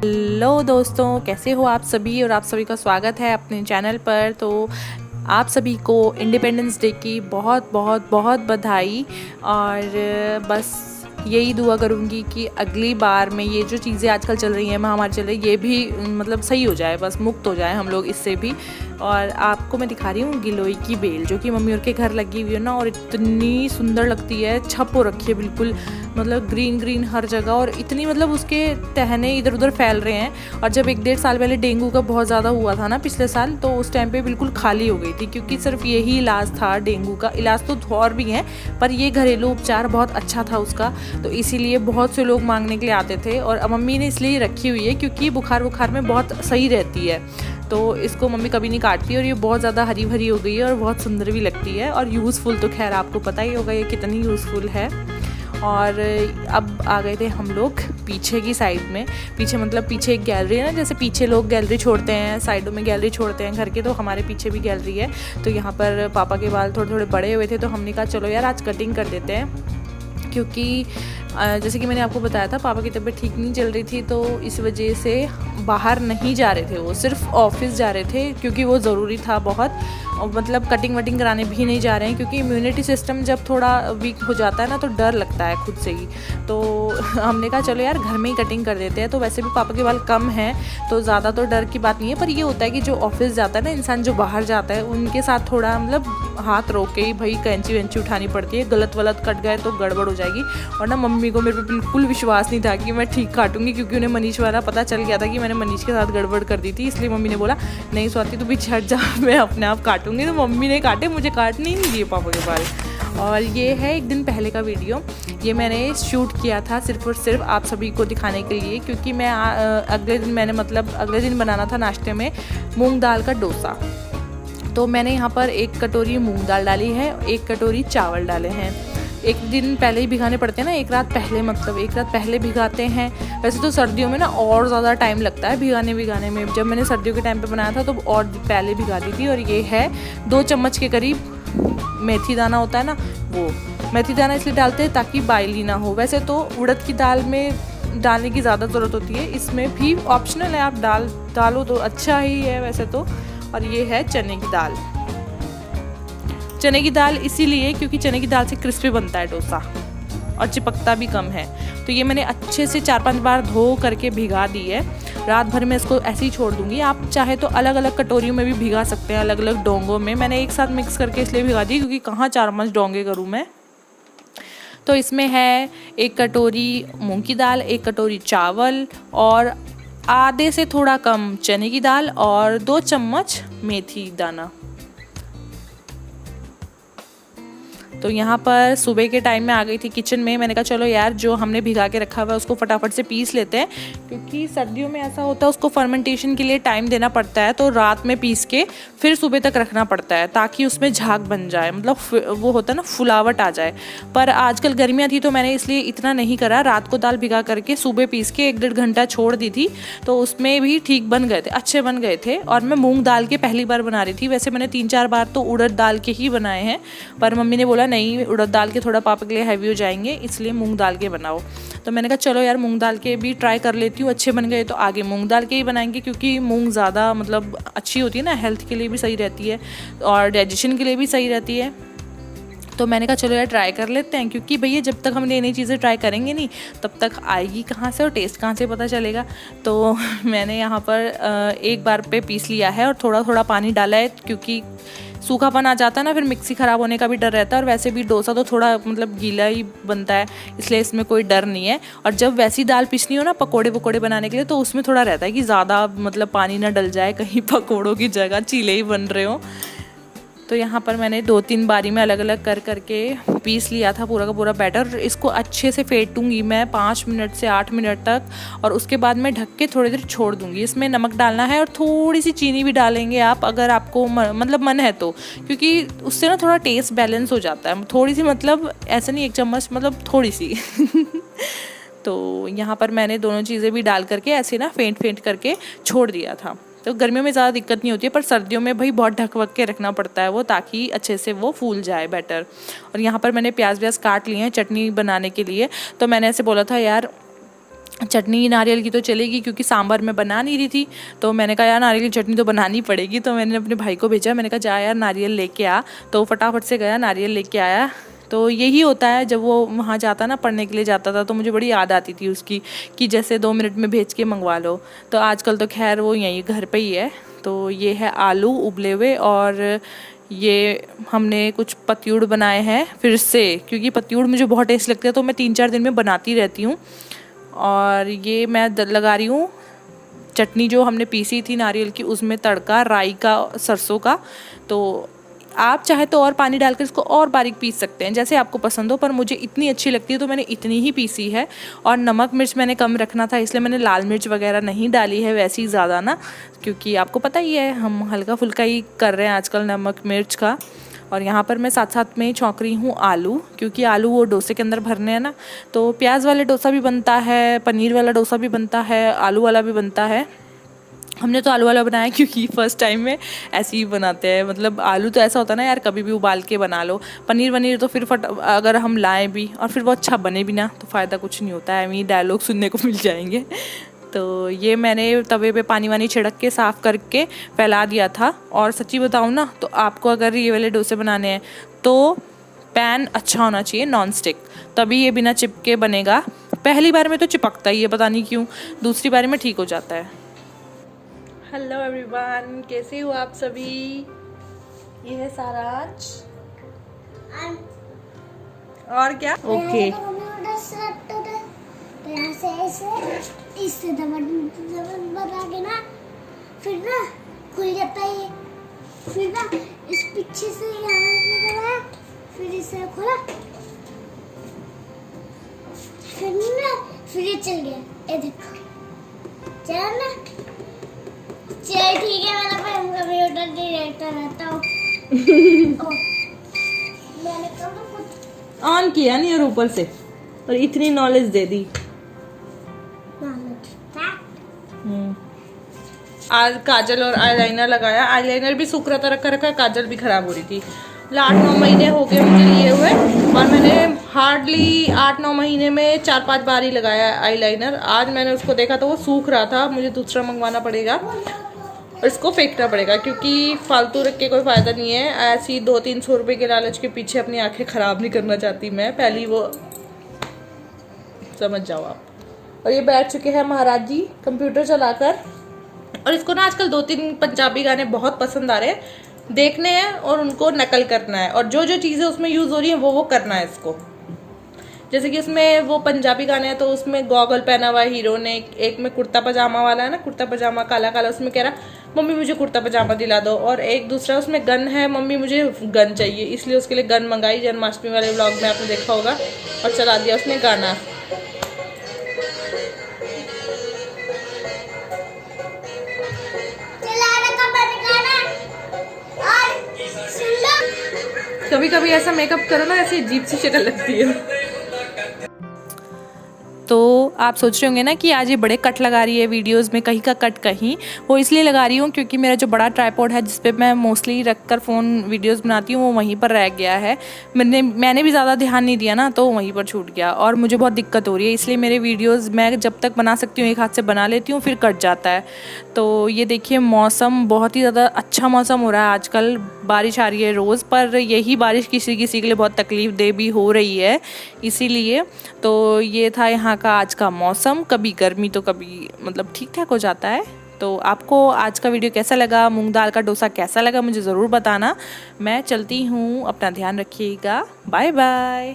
Hello दोस्तों, कैसे हो आप सभी। और आप सभी का स्वागत है अपने चैनल पर। तो आप सभी को इंडिपेंडेंस डे की बहुत बहुत बहुत बधाई। और बस यही दुआ करूँगी कि अगली बार में ये जो चीज़ें आजकल चल रही हैं, महामारी चल रही है, ये भी मतलब सही हो जाए, बस मुक्त हो जाए हम लोग इससे भी। और आपको मैं दिखा रही हूँ गिलोय की बेल, जो कि मम्मी और के घर लगी हुई है ना, और इतनी सुंदर लगती है। छप हो रखी है बिल्कुल, मतलब ग्रीन ग्रीन हर जगह, और इतनी मतलब उसके टहने इधर उधर फैल रहे हैं। और जब 1-1.5 साल पहले डेंगू का बहुत ज़्यादा हुआ था ना पिछले साल, तो उस टाइम पे बिल्कुल खाली हो गई थी, क्योंकि सिर्फ यही इलाज था डेंगू का। इलाज तो और भी हैं, पर ये घरेलू उपचार बहुत अच्छा था उसका, तो इसीलिए बहुत से लोग मांगने के लिए आते थे। और मम्मी ने इसलिए रखी हुई है क्योंकि बुखार में बहुत सही रहती है, तो इसको मम्मी कभी नहीं काटती। और ये बहुत ज़्यादा हरी भरी हो गई है और बहुत सुंदर भी लगती है, और यूज़फुल तो खैर आपको पता ही होगा ये कितनी यूज़फुल है। और अब आ गए थे हम लोग पीछे की साइड में। पीछे मतलब पीछे एक गैलरी है ना, जैसे पीछे लोग गैलरी छोड़ते हैं, साइडों में गैलरी छोड़ते हैं घर के, तो हमारे पीछे भी गैलरी है। तो यहाँ पर पापा के बाल थोड़े थोड़े बड़े हुए थे, तो हमने कहा चलो यार आज कटिंग कर देते हैं। क्योंकि जैसे कि मैंने आपको बताया था, पापा की तबीयत ठीक नहीं चल रही थी, तो इस वजह से बाहर नहीं जा रहे थे, वो सिर्फ ऑफिस जा रहे थे, क्योंकि वो ज़रूरी था बहुत। और मतलब कटिंग वटिंग कराने भी नहीं जा रहे हैं, क्योंकि इम्यूनिटी सिस्टम जब थोड़ा वीक हो जाता है ना, तो डर लगता है खुद से ही। तो हमने कहा चलो यार घर में ही कटिंग कर देते हैं। तो वैसे भी पापा के बाल कम हैं, तो ज़्यादा तो डर की बात नहीं है, पर ये होता है कि जो ऑफिस जाता है ना इंसान, जो बाहर जाता है, उनके साथ थोड़ा मतलब हाथ रोक के ही भाई कैंची वैंची उठानी पड़ती है। गलत वलत कट गए तो गड़बड़ हो जाएगी। और ना मम्मी को मेरे पे बिल्कुल विश्वास नहीं था कि मैं ठीक काटूंगी, क्योंकि उन्हें मनीष वाला पता चल गया था कि मैंने मनीष के साथ गड़बड़ कर दी थी। इसलिए मम्मी ने बोला नहीं स्वाति तू पीछे हट जा, मैं अपने आप काटूंगी। तो मम्मी ने काटे, मुझे काटने ही नहीं दिए पापा के बाल। और ये है एक दिन पहले का वीडियो, ये मैंने शूट किया था सिर्फ और सिर्फ आप सभी को दिखाने के लिए, क्योंकि मैं अगले दिन बनाना था नाश्ते में मूंग दाल का डोसा। तो मैंने यहाँ पर 1 कटोरी मूंग दाल डाली है, 1 कटोरी चावल डाले हैं। एक दिन पहले ही भिगाने पड़ते हैं ना, एक रात पहले भिगाते हैं। वैसे तो सर्दियों में ना और ज़्यादा टाइम लगता है भिगाने में। जब मैंने सर्दियों के टाइम पे बनाया था तो और पहले भिगा दी थी। और ये है 2 चम्मच के करीब मेथी दाना होता है ना, वो मेथी दाना इसलिए डालते हैं ताकि बाइली ना हो। वैसे तो उड़द की दाल में डालने की ज़्यादा ज़रूरत होती है, इसमें भी ऑप्शनल है, आप डालो तो अच्छा ही है वैसे तो। और ये है चने की दाल इसीलिए क्योंकि चने की दाल से क्रिस्पी बनता है डोसा, और चिपकता भी कम है। तो ये मैंने अच्छे से 4-5 बार धो करके भिगा दी है। रात भर में इसको ऐसे ही छोड़ दूंगी। आप चाहे तो अलग अलग कटोरियों में भी भिगा सकते हैं, अलग अलग डोंगों में। मैंने एक साथ मिक्स करके इसलिए भिगा दी क्योंकि कहाँ 4-5 डोंगे करूँ मैं। तो इसमें है 1 कटोरी मूंग की दाल, 1 कटोरी चावल, और आधे से थोड़ा कम चने की दाल, और 2 चम्मच मेथी दाना। तो यहाँ पर सुबह के टाइम में आ गई थी किचन में। मैंने कहा चलो यार जो हमने भिगा के रखा हुआ है उसको फटाफट से पीस लेते हैं, क्योंकि सर्दियों में ऐसा होता है उसको फर्मेंटेशन के लिए टाइम देना पड़ता है। तो रात में पीस के फिर सुबह तक रखना पड़ता है, ताकि उसमें झाग बन जाए, मतलब वो होता है ना फुलावट आ जाए। पर आजकल गर्मियाँ थी तो मैंने इसलिए इतना नहीं करा। रात को दाल भिगा करके सुबह पीस के 1-1.5 घंटा छोड़ दी थी, तो उसमें भी ठीक बन गए थे, अच्छे बन गए थे। और मैं मूँग दाल के पहली बार बना रही थी। वैसे मैंने 3-4 बार तो उड़द दाल के ही बनाए हैं, पर मम्मी ने बोला नहीं उड़द दाल के थोड़ा पापा के लिए हैवी हो जाएंगे, इसलिए मूंग दाल के बनाओ। तो मैंने कहा चलो यार मूंग दाल के भी ट्राई कर लेती हूँ, अच्छे बन गए तो आगे मूंग दाल के ही बनाएंगे, क्योंकि मूंग ज़्यादा मतलब अच्छी होती है ना, हेल्थ के लिए भी सही रहती है और डाइजेशन के लिए भी सही रहती है। तो मैंने कहा चलो यार ट्राई कर लेते हैं, क्योंकि भैया जब तक हम नई नई चीज़ें ट्राई करेंगे नहीं तब तक आएगी कहाँ से और टेस्ट कहाँ से पता चलेगा। तो मैंने यहाँ पर एक बार पे पीस लिया है और थोड़ा थोड़ा पानी डाला है, क्योंकि सूखापन आ जाता है ना, फिर मिक्सी ख़राब होने का भी डर रहता है। और वैसे भी डोसा तो थोड़ा मतलब गीला ही बनता है, इसलिए इसमें कोई डर नहीं है। और जब वैसी दाल पीसनी हो ना पकोड़े बनाने के लिए, तो उसमें थोड़ा रहता है कि ज़्यादा मतलब पानी ना डल जाए, कहीं पकोड़ों की जगह चीले ही बन रहे हो। तो यहाँ पर मैंने 2-3 बारी में अलग अलग कर करके पीस लिया था पूरा का पूरा बैटर। इसको अच्छे से फेंटूंगी मैं 5 मिनट से 8 मिनट तक, और उसके बाद मैं ढक के थोड़ी देर छोड़ दूंगी। इसमें नमक डालना है और थोड़ी सी चीनी भी डालेंगे आप, अगर आपको मतलब मन है तो, क्योंकि उससे ना थोड़ा टेस्ट बैलेंस हो जाता है। थोड़ी सी मतलब ऐसा नहीं 1 चम्मच, मतलब थोड़ी सी तो यहाँ पर मैंने दोनों चीज़ें भी डाल करके ऐसे ना फेंट करके छोड़ दिया था। तो गर्मियों में ज़्यादा दिक्कत नहीं होती है, पर सर्दियों में भाई बहुत ढक वक के रखना पड़ता है वो, ताकि अच्छे से वो फूल जाए बैटर। और यहाँ पर मैंने प्याज व्याज काट लिए हैं चटनी बनाने के लिए। तो मैंने ऐसे बोला था यार चटनी नारियल की तो चलेगी क्योंकि सांभर मैं बना नहीं रही थी, तो मैंने कहा यार नारियल की चटनी तो बनानी पड़ेगी। तो मैंने अपने भाई को भेजा, मैंने कहा जा यार नारियल लेके आ। तो फटाफट से गया, नारियल लेके आया। तो यही होता है जब वो वहाँ जाता ना, पढ़ने के लिए जाता था, तो मुझे बड़ी याद आती थी उसकी कि जैसे 2 मिनट में भेज के मंगवा लो। तो आजकल तो खैर वो यहीं घर पे ही है। तो ये है आलू उबले हुए, और ये हमने कुछ पत्यूड़ बनाए हैं फिर से, क्योंकि पत्यूड़ मुझे बहुत टेस्ट लगता है तो मैं 3-4 दिन में बनाती रहती हूँ। और ये मैं लगा रही हूँ चटनी जो हमने पीसी थी नारियल की, उसमें तड़का राई का, सरसों का। तो आप चाहे तो और पानी डालकर इसको और बारीक पीस सकते हैं, जैसे आपको पसंद हो, पर मुझे इतनी अच्छी लगती है तो मैंने इतनी ही पीसी है। और नमक मिर्च मैंने कम रखना था, इसलिए मैंने लाल मिर्च वगैरह नहीं डाली है वैसे ही ज़्यादा ना, क्योंकि आपको पता ही है हम हल्का फुल्का ही कर रहे हैं आजकल नमक मिर्च का। और यहाँ पर मैं साथ साथ में छौंक रही हूँ आलू, क्योंकि आलू वो डोसे के अंदर भरने हैं ना। तो प्याज वाले डोसा भी बनता है, पनीर वाला डोसा भी बनता है, आलू वाला भी बनता है। हमने तो आलू वाला बनाया क्योंकि फर्स्ट टाइम में ऐसे ही बनाते हैं। मतलब आलू तो ऐसा होता है ना यार, कभी भी उबाल के बना लो। पनीर वनीर तो फिर अगर हम लाएं भी और फिर वो अच्छा बने भी ना, तो फ़ायदा कुछ नहीं होता है, एवं डायलॉग सुनने को मिल जाएंगे। तो ये मैंने तवे पे पानी वानी छिड़क के साफ़ करके फैला दिया था। और सच्ची बताऊँ ना, तो आपको अगर ये वाले डोसे बनाने हैं तो पैन अच्छा होना चाहिए, नॉन स्टिक, तभी ये बिना चिपके बनेगा। पहली बार में तो चिपकता ही है, पता नहीं क्यों, दूसरी बार में ठीक हो जाता है। हेलो एवरीवन, कैसे हो आप सभी? ये है सारांश और क्या ओके। इससे बना के ना, फिर ना खुल जाता है, फिर ना इस पीछे से यहाँ फिर इसे खोला, फिर ना फिर ये चल गया। ये देखो चल ना, चल ठीक है, मैं कंप्यूटर डायरेक्टर रहता हूँ। मैंने कुछ ऑन किया नहीं और ऊपर से और इतनी नॉलेज दे दी। आज काजल और आईलाइनर लगाया, आईलाइनर भी सूख रहा था रखा रखा, काजल भी खराब हो रही थी। 8-9 महीने हो गए मुझे लिए हुए, और मैंने हार्डली 8-9 महीने में 4-5 बार ही लगाया आईलाइनर। आज मैंने उसको देखा तो वो सूख रहा था, मुझे दूसरा मंगवाना पड़ेगा और इसको फेंकना पड़ेगा, क्योंकि फालतू रख के कोई फ़ायदा नहीं है। ऐसी 200-300 रुपये के लालच के पीछे अपनी आंखें ख़राब नहीं करना चाहती मैं, पहली वो समझ जाओ आप। और ये बैठ चुके हैं महाराज जी कंप्यूटर चलाकर, और इसको ना आजकल 2-3 पंजाबी गाने बहुत पसंद आ रहे हैं, देखने हैं और उनको नकल करना है, और जो जो चीज़ें उसमें यूज़ हो रही हैं वो करना है इसको। जैसे कि उसमें वो पंजाबी गाने हैं तो उसमें गॉगल पहना हुआ हीरो ने, एक में कुर्ता पजामा वाला है ना, कुर्ता पजामा काला काला, उसमें कह रहा मम्मी मुझे कुर्ता पजामा दिला दो। और एक दूसरा उसमें गन है, मम्मी मुझे गन चाहिए, इसलिए उसके लिए गन मंगाई। जन्माष्टमी वाले व्लॉग में आपने देखा होगा, और चला दिया उसने गाना। कभी कभी ऐसा मेकअप करो ना, ऐसी अजीब सी शक्ल लगती है। तो आप सोच रहे होंगे ना कि आज ये बड़े कट लगा रही है वीडियोस में, कहीं का कट कहीं। वो इसलिए लगा रही हूँ क्योंकि मेरा जो बड़ा ट्राइपॉड है जिस पे मैं मोस्टली रखकर फ़ोन वीडियोस बनाती हूँ वो वहीं पर रह गया है। मैंने भी ज़्यादा ध्यान नहीं दिया ना, तो वहीं पर छूट गया और मुझे बहुत दिक्कत हो रही है। इसलिए मेरे वीडियोज़ मैं जब तक बना सकती हूँ एक हाथ से बना लेती हूँ, फिर कट जाता है। तो ये देखिए मौसम बहुत ही ज़्यादा अच्छा मौसम हो रहा है आजकल, बारिश आ रही है रोज़, पर यही बारिश किसी किसी के लिए बहुत तकलीफ़ दे भी हो रही है। इसीलिए तो ये था यहाँ का आज का मौसम, कभी गर्मी तो कभी मतलब ठीक ठाक हो जाता है। तो आपको आज का वीडियो कैसा लगा, मूंग दाल का डोसा कैसा लगा, मुझे ज़रूर बताना। मैं चलती हूँ, अपना ध्यान रखिएगा, बाय बाय।